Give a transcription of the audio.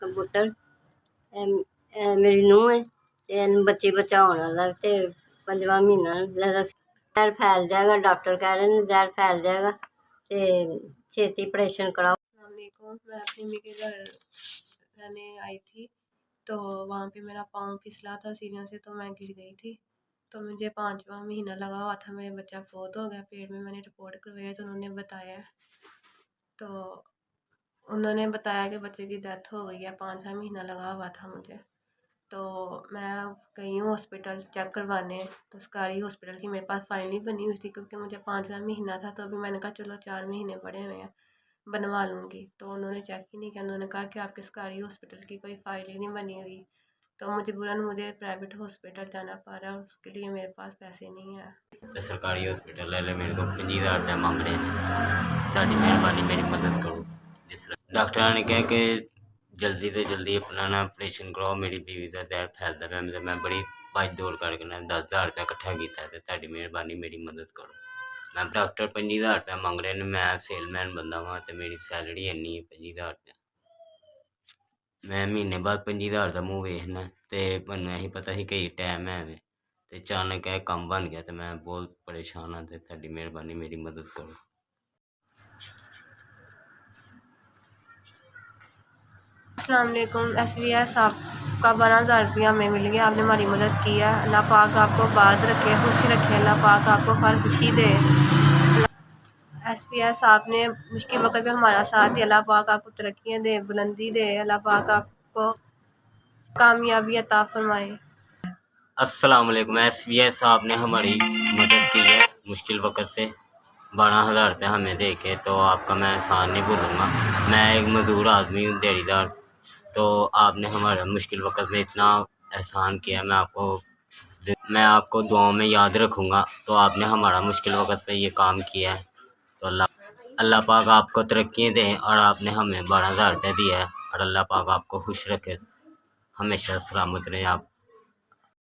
कबूतर मेरी नूंह है ते बच्चे बच्चा होने वाला ते 5वां महीना जहर फैल जाएगा, डॉक्टर कह रहे हैं जहर फैल जाएगा ते छेती ऑपरेशन कराओ। अस्सलामुअलैकुम, मैं अपनी मम्मी के घर रहने आई थी तो वहाँ पे मेरा पाँव फिसला था सीढ़ियों से, तो मैं गिर गई थी। तो मुझे 5वां महीना लगा हुआ था, मेरे बच्चा फोत हो गया पेट में। मैंने रिपोर्ट करवाई तो उन्होंने बताया कि बच्चे की डेथ हो गई है। 5वां महीना लगा हुआ था मुझे। तो मैं गई हूँ हॉस्पिटल चेक करवाने, तो सरकारी हॉस्पिटल की मेरे पास फाइल नहीं बनी हुई थी क्योंकि मुझे 5वां महीना था। तो अभी मैंने कहा चलो 4 महीने पड़े हुए हैं, बनवा लूँगी। तो उन्होंने चेक ही नहीं किया, उन्होंने कहा कि आपके सरकारी हॉस्पिटल की कोई फाइल ही नहीं बनी हुई। तो मजबूरन मुझे प्राइवेट हॉस्पिटल जाना पड़ रहा है, उसके लिए मेरे पास पैसे नहीं है। तो सरकारी हॉस्पिटल वाले मेरे को 50,000 रुपया मांग रहे हैं। ताड़ी मेहरबानी मेरी मदद करो। जिस डॉक्टर ने कहा कि जल्दी तो जल्दी अपना ना ऑपरेशन कराओ, मेरी बीवी का जहर फैलता पाया। मैं बड़ी भज दौड़ करके ना 10,000 रुपया इकट्ठा किया तो ताड़ी मेहरबानी मेरी मदद करो। मैं डॉक्टर 50,000 रुपया मंग रहे हैं, मैं सेलमैन बंदा वहाँ तो मेरी सैलरी इन्नी है 50,000 रुपया। मैं महीने बाद 50,000 का मूँह वेखना तो मैनू यही पता ही कई टाइम है में ते अचानक है कम बन गया तो मैं बहुत परेशान हाँ। तो ताड़ी मेहरबानी मेरी मदद करो। अस्सलामुअलैकुम, SVS आपका 12,000 रुपया हमें मिल गया। आपने हमारी मदद की है। अल्लाह पाक आपको बात रखे, खुशी रखे। अल्लाह पाक आपको हर खुशी दे। SVS आपने मुश्किल वक्त में हमारा साथ दिया। अल्लाह पाक आपको तरक्कियाँ दे, बुलंदी दे। अल्लाह पाक आपको कामयाबी अता फरमाए। अस्सलाम वालेकुम। SVS साहब ने हमारी मदद की है मुश्किल वक्त से 12,000 रुपया हमें दे के, तो आपका मैं एहसान नहीं भूलूँगा। मैं एक मज़दूर आदमी हूँ, दिहाड़ीदार। तो आपने हमारे मुश्किल वक्त में इतना एहसान किया, मैं आपको दुआओं में याद रखूँगा। तो आपने हमारा मुश्किल वक्त पे ये काम किया है, तो अल्लाह पाक आपको तरक्कियाँ दें। और आपने हमें 12,000 रुपया दिया है और अल्लाह पाक आपको खुश रखे, हमेशा सलामत रहें आप।